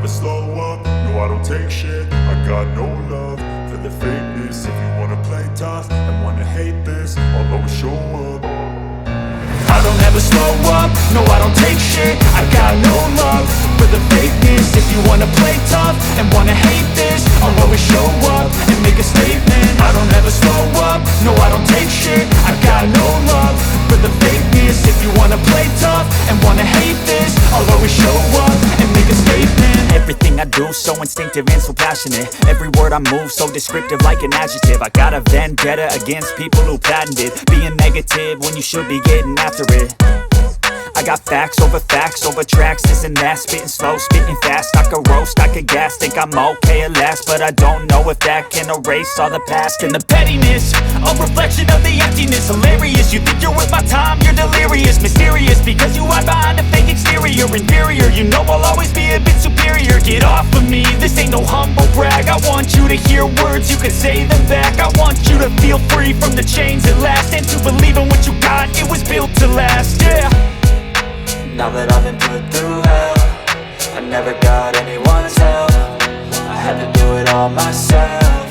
slow up, no I don't take shit. I got no love for the fakeness. If you wanna play tough and wanna hate this, I'll always show up. I don't ever slow up, no I don't take shit. I got no love for the fakeness. If you wanna play tough and wanna hate this, I'll always show up and make a statement. I don't ever slow up, no I don't take shit. I got no love for the fakeness. If you wanna play tough and wanna hate this, I'll always show up and make a statement. Everything I do so instinctive and so passionate. Every word I move so descriptive like an adjective. I got a vendetta against people who patented being negative when you should be getting after it. I got facts over tracks, this and that. Spitting slow, spitting fast. I could roast, I could gas. Think I'm okay at last, but I don't know if that can erase all the past. And the pettiness, a reflection of the emptiness. Hilarious, you think you're worth my time, you're delirious. Mysterious, because you hide behind a fake exterior. Inferior, you know I'll always be a bit superior. Get off of me, this ain't no humble brag. I want you to hear words, you can say them back. I want you to feel free from the chains at last, and to believe in what you got, it was built to last, yeah. Now that I've been put through hell, I never got anyone's help. I had to do it all myself.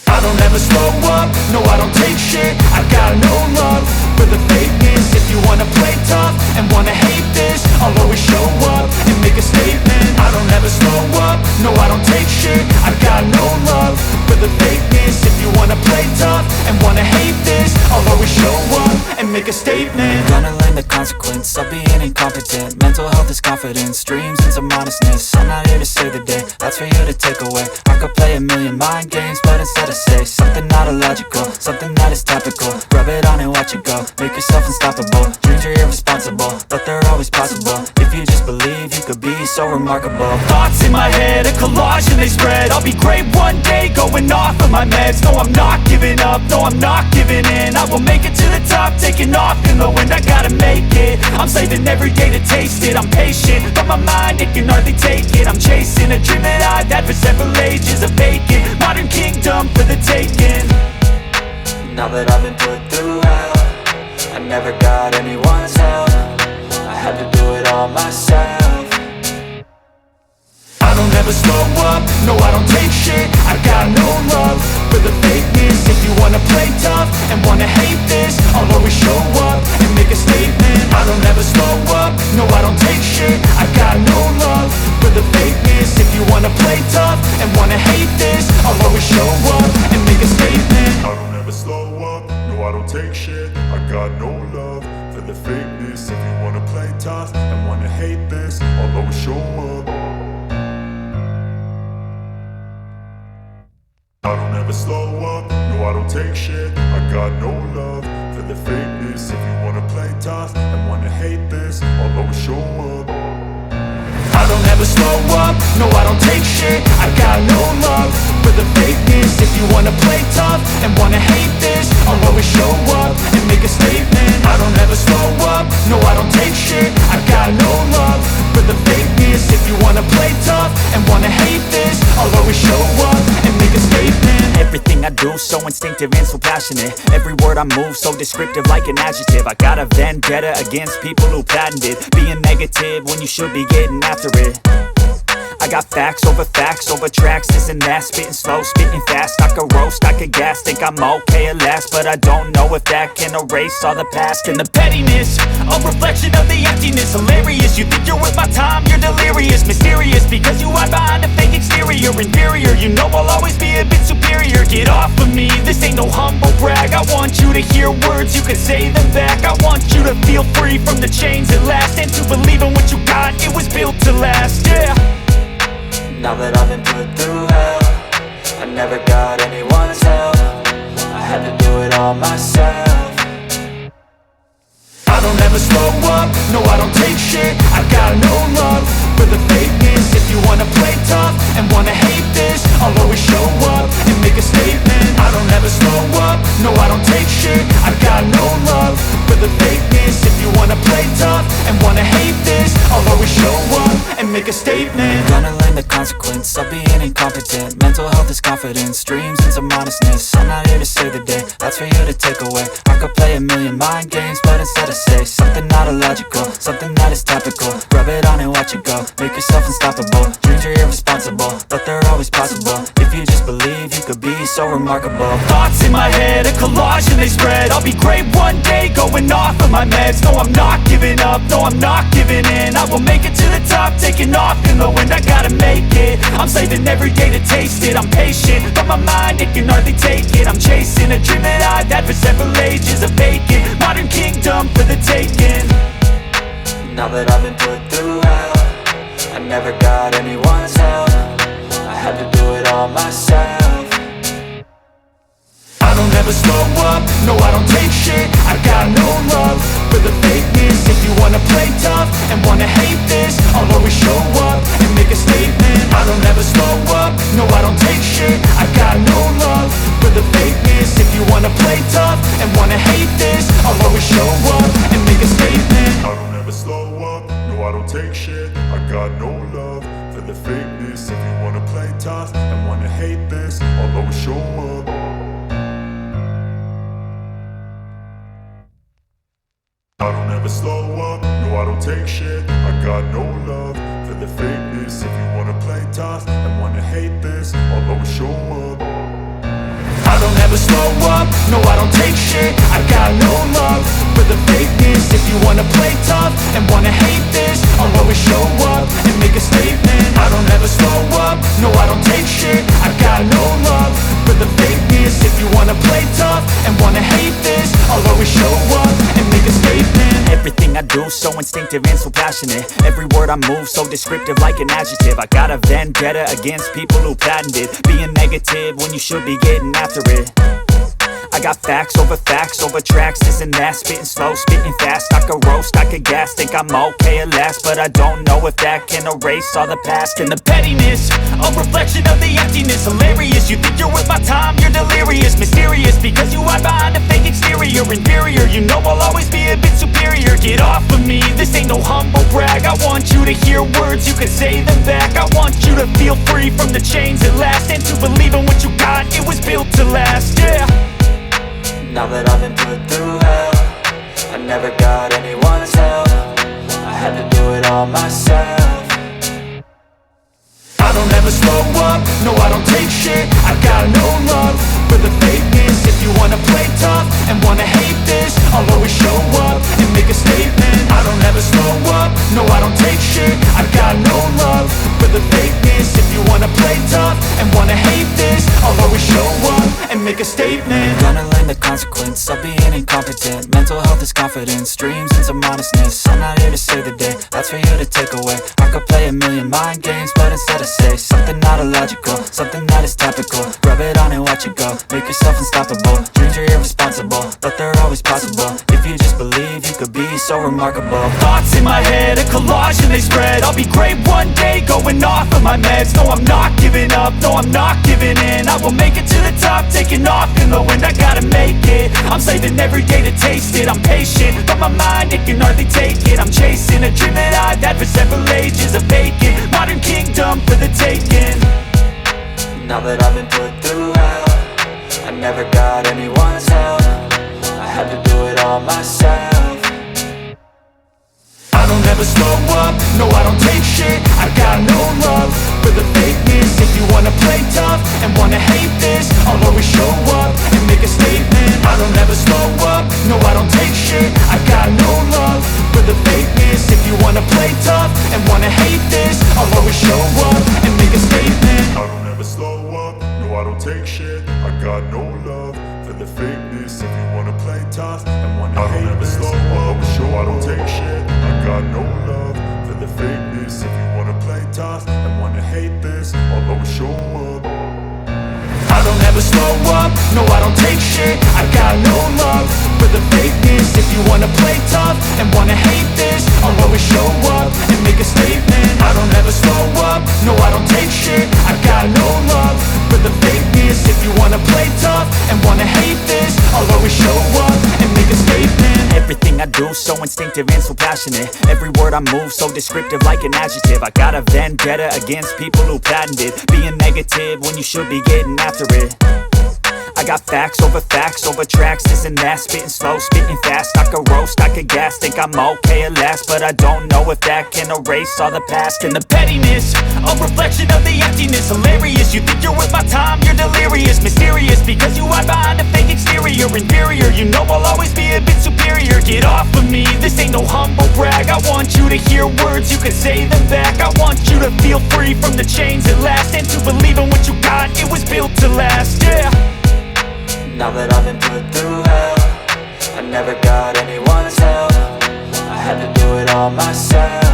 I don't ever slow up, no I don't take shit. I got no love for the fakeness. If you wanna play tough and wanna hate this, I'll always show up and make a statement. I don't ever slow up, no I don't take shit. I got no love for the fakeness. If you wanna play tough and wanna hate this, I'll always show up and make a statement. Gonna learn the consequence of being incompetent. Mental health is confidence, dreams and some honestness. I'm not here to save the day, that's for you to take away. I could play a million mind games, but instead I say something not illogical, something that is topical. Rub it on and watch it go, make yourself unstoppable. Dreams are irresponsible, but they're always possible. If you just believe, you could be so remarkable. Thoughts in my head, a collage and they spread. I'll be great one day, going off of my meds. No, I'm not giving up, no, I'm not giving in. I will make it to the top, taking off in the wind. I gotta make it, I'm saving every day to taste it. I'm patient, but my mind, it can hardly take it. I'm chasing a dream that I've had for several ages. A vacant, modern kingdom for the taking. Now that I've been put through hell, I never got anyone's help. I had to do it all myself. I don't ever slow up, no I don't take shit. I got no love for the fakeness. If you wanna play tough and wanna hate this, I'll always show up and make a statement. I don't ever slow up, no I don't take shit. I got no love for the fakeness. If you wanna play tough and wanna hate this, I'll always show up and make a statement. I don't ever slow up, no I don't take shit. I got no love for the fakeness. If you wanna play tough and wanna hate this, I'll always show up. I don't ever slow up, no I don't take shit. I got no love for the fakeness. If you wanna play tough and wanna hate this, I'll always show up. I don't ever slow up, no I don't take shit. I got no love for the fakeness. If you wanna play tough and wanna hate this, I'll always show up and make a statement. I don't ever slow up, no I don't take shit. I got no love for the fakeness. If you wanna play tough and wanna hate this, I'll always show up and make a statement. Everything I do so instinctive and so passionate. Every word I move so descriptive like an adjective. I got a vendetta against people who patented being negative when you should be getting after it. I got facts over tracks, this and that. Spitting slow, spitting fast. I could roast, I could gas. Think I'm okay at last, but I don't know if that can erase all the past. And the pettiness, a reflection of the emptiness. Hilarious, you think you're worth my time, you're delirious. Mysterious, because you hide behind a fake exterior. Inferior, you know I'll always be a bit superior. Get off of me, this ain't no humble brag. I want you to hear words, you can say them back. I want you to feel free from the chains at last, and to believe in what you got, it was built to last, yeah. Now that I've been put through hell, I never got anyone's help. I had to do it all myself. I don't ever slow up, no I don't take shit. I got no love for the fakeness. If you wanna play tough and wanna hate this, I'll always show up and make a statement. I don't ever slow up, no I don't take shit. I got no love for the fakeness. If you wanna play tough and wanna hate this, I'll always show up and make a statement. Gonna learn the consequence of being incompetent. Mental health is confidence, dreams into modestness. I'm not here to save the day, that's for you to take away. I could play a million mind games, but instead I say something not illogical, something that is topical. Rub it on and watch it go, make yourself unstoppable. Dreams are irresponsible, but they're always possible. If you just believe, you could be so remarkable. Thoughts in my head, a collage and they spread. I'll be great one day, going off of my meds. No, I'm not giving up, no, I'm not giving in. I will make it to the top, taking off in the wind. I gotta make it, I'm saving every day to taste it. I'm patient, but my mind, it can hardly take it. I'm chasing a dream that I've had for several ages. A vacant, modern kingdom for the taking. Now that I've been put through hell, I never got anyone's help. I had to do it all myself. I don't ever slow up, no I don't take shit. I got no love for the fakeness. If you wanna play tough and wanna hate this, I'll always show up and make a statement. I don't ever slow up, no I don't take shit. I got no love for the fakeness. If you wanna play tough and wanna hate this, I'll always show up and make a statement. I don't ever slow up, no I don't take shit. I got no love for the fakeness. If you wanna play tough and wanna hate this, I'll always show up. I don't ever slow up, no I don't take shit. I got no love for the fakeness. If you wanna play tough and wanna hate this, I'll always show up. I don't ever slow up, no I don't take shit. I got no love for the fakeness. If you wanna play tough and wanna hate this, I'll always show up and make a statement. I don't ever slow up, no I don't take shit. I got no love for the fakeness. If you wanna play tough and wanna hate this, I'll always show up and make a statement. Everything I do so instinctive and so passionate. Every word I move so descriptive like an adjective. I got a vendetta against people who patented being negative when you should be getting after it. I got facts over tracks, this and that. Spitting slow, spitting fast. I could roast, I could gas. Think I'm okay at last, but I don't know if that can erase all the past. And the pettiness, a reflection of the emptiness. Hilarious, you think you're worth my time, you're delirious. Mysterious, because you hide behind a fake exterior. Inferior, you know I'll always be a bit superior. Get off of me, this ain't no humble brag. I want you to hear words, you can say them back. I want you to feel free from the chains at last, and to believe in what you got, it was built to last, yeah. Now that I've been put through hell, I never got anyone's help. I had to do it all myself. I don't ever slow up, no I don't take shit. I got no love for the fakeness. If you wanna play tough and wanna hate this, I'll always show up and make a statement. I don't ever slow up, no I don't take shit. I got no love for the fakeness. If you wanna play tough and wanna hate this, I'll always show up and make a statement. Gonna learn the consequence of being incompetent. Mental health is confidence, dreams into modestness. I'm not here to save the day, that's for you to take away. I could play a million mind games, but instead I say something not illogical, something that is topical. Rub it on and watch it go, make yourself unstoppable. Dreams are irresponsible, but they're always possible. If you just believe, you could be so remarkable. Thoughts in my head, a collage and they spread. I'll be great one day, going off of my meds. No, I'm not giving up, no, I'm not giving in. I will make it to the top, taking off in the wind. I gotta make it, I'm saving every day to taste it. I'm patient, but my mind, it can hardly take it. I'm chasing a dream that I've had for several ages. A vacant, modern kingdom for the taking. Now that I've been put through hell, I never got anyone's help. I had to do it all myself. I don't ever slow up, no I don't take shit. I got no love for the fakeness. If you wanna play tough and wanna hate this, I'll always show up and make a statement. I don't ever slow up, no I don't take shit. I got no love for the fakeness. If you wanna play tough and wanna hate this, I'll always show up and make a statement. I don't ever slow up, no I don't take shit. I got no love for the fakeness. If you wanna play tough and wanna hate this, slow up, show I don't take shit. I got no love for the fakeness. If you wanna play tough and wanna hate this, I'll always show up. I don't ever slow up, no I don't take shit. I got no love for the fakeness. If you wanna play tough and wanna hate this, I'll always show up and make a statement. I don't ever slow up, no I don't take shit. I got no love for the fakeness. If you wanna play tough and wanna hate this, I'll always show up and make a statement. Everything I do so instinctive and so passionate. passionate. Every word I move so descriptive like an adjective. I got a vendetta against people who patented being negative when you should be getting after it. I got facts over tracks, this and that. Spitting slow, spitting fast, I could roast, I could gas. Think I'm okay at last, but I don't know if that can erase all the past. And the pettiness, a reflection of the emptiness. Hilarious, you think you're worth my time, you're delirious. Mysterious, because you hide behind a fake exterior. Inferior, you know I'll always be a bit superior. Get off of me, this ain't no humble brag. I want you to hear words, you can say them back. I want you to feel free from the chains at last, and to believe in what you got, it was built to last, yeah. Now that I've been put through hell, I never got anyone's help. I had to do it all myself.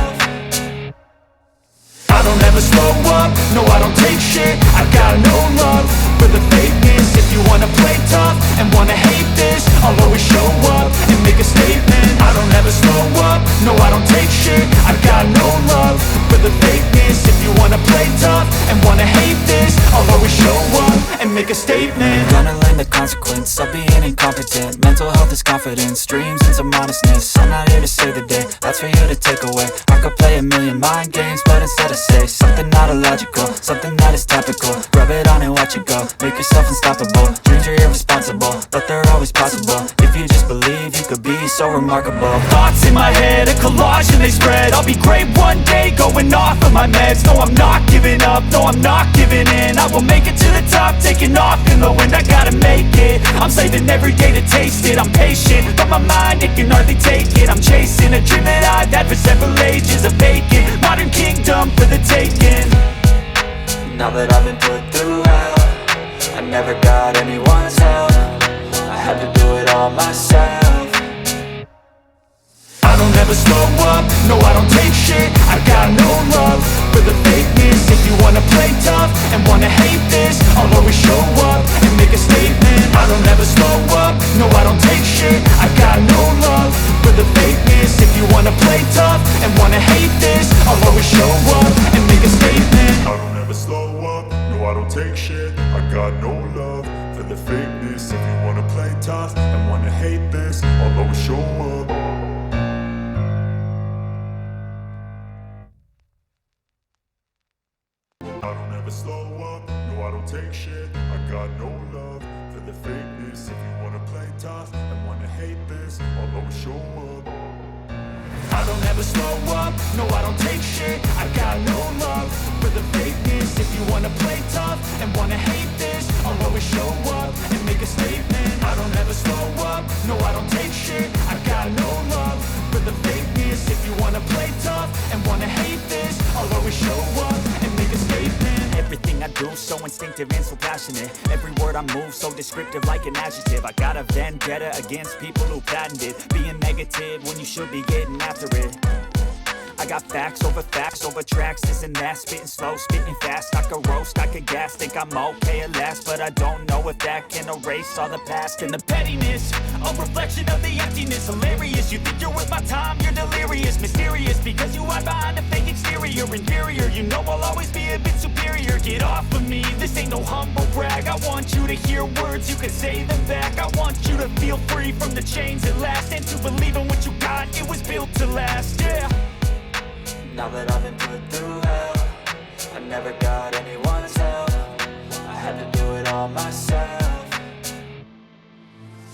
I don't ever slow up, no I don't take shit. I got no love for the fakeness. If you wanna play tough and wanna hate this, I'll always show up and make a statement. I don't ever slow up, no I don't take shit. I got no love for the fakeness. If you wanna play tough and wanna hate this, I'll always show up and make a statement. Gonna learn the consequence of being incompetent. Mental health is confidence, dreams and some honestness. I'm not here to save the day, that's for you to take away. I could play a million mind games, but instead I say something not illogical, something that is topical. Rub it on and watch it go, make yourself unstoppable. Dreams are irresponsible, but they're always possible. If you just believe, you could be so remarkable. Thoughts in my head, a collage and they spread. I'll be great one day, going off of my meds. No, I'm not giving up, no, I'm not giving in. I will make it to the top, taking off in the wind. I gotta make it, I'm saving every day to taste it. I'm patient, but my mind, it can hardly take it. I'm chasing a dream that I've had for several ages. A vacant, modern kingdom for the taking. Now that I've been put through hell, I never got anyone's help. I had to do it all myself. I don't ever slow up, no I don't take shit. I got no love for the fakeness. If you wanna play tough and wanna hate this, I'll always show up and make a statement. I don't ever slow up, no I don't take shit. I got no love for the fakeness. If you wanna play tough and wanna hate this, I'll always show up and make a statement. I don't ever slow up, no I don't take shit. I got no love for the fakeness. If you wanna play tough and wanna hate this, I'll always show up. I don't ever slow up, no I don't take shit. I got no love for the fakeness. If you wanna play tough and wanna hate this, I'll always show up. I don't ever slow up, no I don't take shit. I got no love for the fakeness. If you wanna play tough and wanna hate this, I'll always show up and make a statement. I don't ever slow up, no I don't take shit. I got no love for the fakeness. If you wanna play tough and wanna hate this, I'll always show up and make a statement. Everything I do so instinctive and so passionate. Every word I move so descriptive like an adjective. I got a vendetta against people who patented being negative when you should be getting after it. I got facts over tracks, this and that. Spitting slow, spitting fast, I could roast, I could gas. Think I'm okay at last, but I don't know if that can erase all the past. And the pettiness, a reflection of the emptiness. Hilarious, you think you're worth my time, you're delirious. Mysterious, because you hide behind a fake exterior. Inferior, you know I'll always be a bit superior. Get off of me, this ain't no humble brag. I want you to hear words, you can say them back. I want you to feel free from the chains at last, and to believe in what you got, it was built to last, yeah. Now that I've been put through hell, I never got anyone's help. I had to do it all myself.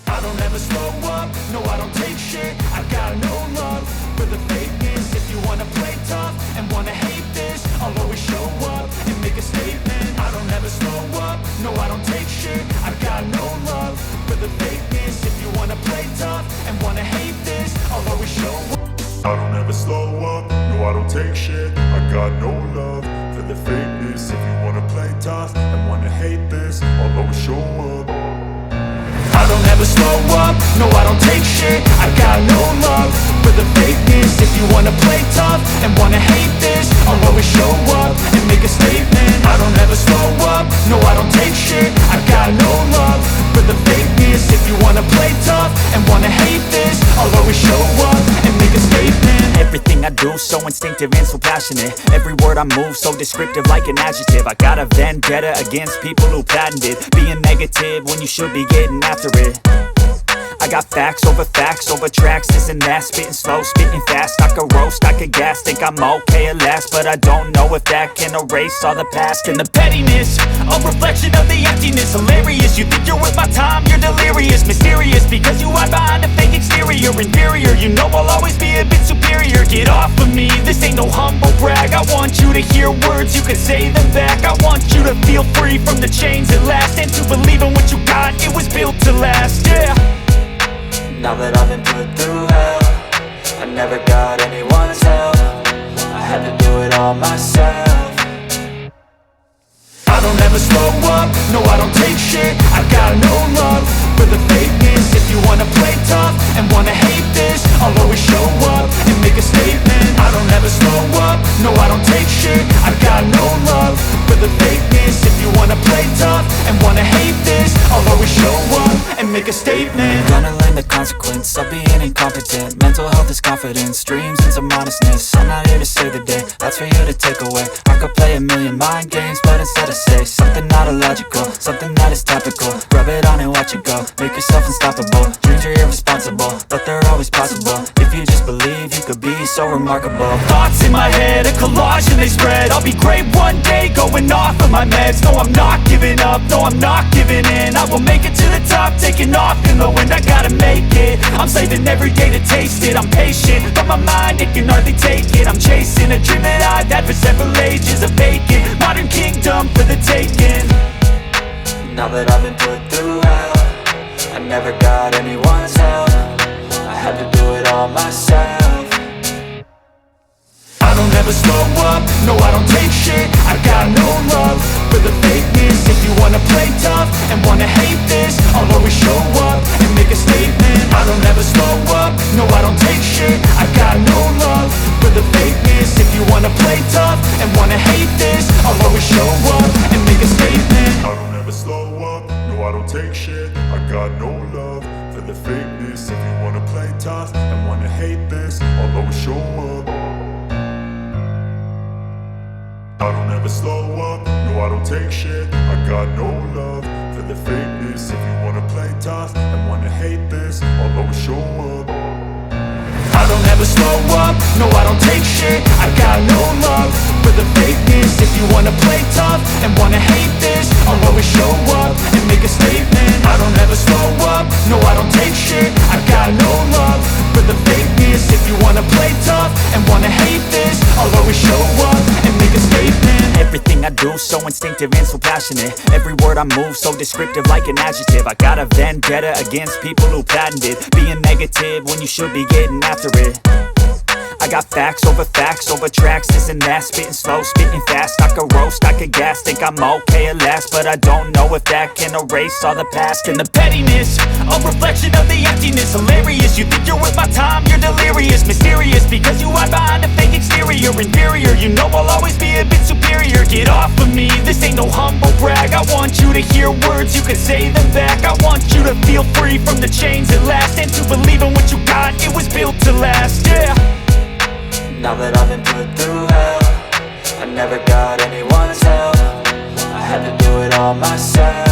I don't ever slow up, no I don't take shit. I got no love for the fakeness. If you wanna play tough and wanna hate this, I'll always show up and make a statement. I don't ever slow up, no I don't take shit. I got no love for the fakeness. If you wanna play tough and wanna hate this, I'll always show up. I don't ever slow up, no I don't take shit. I got no love for the fakeness. If you wanna play tough and wanna hate this, I'll always show up. I don't ever slow up, no I don't take shit. I got no love for the fakeness. If you wanna play tough and wanna hate this, I'll always show up and make a statement. I don't ever slow up, no I don't take shit. I got no love for the fakeness. If you wanna play tough and wanna hate this, I'll always show up and make a statement. Everything I do so instinctive and so passionate. Every word I move so descriptive like an adjective. I got a vendetta against people who patented being negative when you should be getting after it. I got facts over tracks, this and that. Spitting slow, spitting fast, I could roast, I could gas. Think I'm okay at last, but I don't know if that can erase all the past. And the pettiness, a reflection of the emptiness. Hilarious, you think you're worth my time, you're delirious. Mysterious, because you hide behind a fake exterior. Inferior, you know I'll always be a bit superior. Get off of me, this ain't no humble brag. I want you to hear words, you can say them back. I want you to feel free from the chains at last, and to believe in what you got, it was built to last, yeah. Now that I've been put through hell, I never got anyone's help. I had to do it all myself. I don't ever slow up, no I don't take shit. I got no love for the fakeness. If you wanna play tough and wanna hate this, I'll always show up and make a statement. I don't ever slow up, no I don't take shit. I got no love for the fakeness. If you wanna play tough and wanna hate this, I'll always show up and make a statement. Gonna learn the consequence of being incompetent. Mental health is confidence, dreams and some honestness. I'm not here to save the day, that's for you to take away. I could play a million mind games, but instead I say something not illogical, something that is topical. Rub it on and watch it go, make yourself unstoppable. Dreams are irresponsible, but they're always possible. If you just believe, you could be so remarkable. Thoughts in my head, a collage and they spread. I'll be great one day, going off of my meds. No, I'm not giving up, no, I'm not giving in. I will make it to the top, taking off in the wind. I gotta make it, I'm saving every day to taste it. I'm patient, but my mind, it can hardly take it. I'm chasing a dream that I've had for several ages. A vacant, modern kingdom for the taking. Now that I've been put through hell, I never got anyone's help. I had to do it all myself. I don't ever slow up, no I don't take shit. I got no love for the fakeness. If you wanna play tough and wanna hate this, I'll always show up and make a statement. I don't ever slow up, no I don't take shit. I got no love for the fakeness. If you wanna play tough and wanna hate this, I'll always show up and make a statement. I don't ever slow up, no I don't take shit. I got no love for the fakeness. If you wanna play tough and wanna hate this, I'll always show up. I don't ever slow up, no I don't take shit. I got no love for the fakeness. If you wanna play tough and wanna hate this, I'll always show up. I don't ever slow up, no I don't take shit. I got no love for the fakeness. If you wanna play tough and wanna hate this, I'll always show up and make a statement. I don't ever slow up, no I don't take shit. I got no love for the fakeness. If you wanna play tough and wanna hate this, I'll always show up and make a statement. Everything I do so instinctive and so passionate. Every word I move so descriptive like an adjective. I got a vendetta against people who patented being negative when you should be getting after it. I got facts over tracks, this and that. Spitting slow, spitting fast, I could roast, I could gas. Think I'm okay at last, but I don't know if that can erase all the past. And the pettiness, a reflection of the emptiness. Hilarious, you think you're worth my time, you're delirious. Mysterious, because you hide behind a fake exterior. Inferior, you know I'll always be a bit superior. Get off of me, this ain't no humble brag. I want you to hear words, you can say them back. I want you to feel free from the chains at last, and to believe in what you got, it was built to last, yeah. Now that I've been put through hell, I never got anyone's help. I had to do it all myself.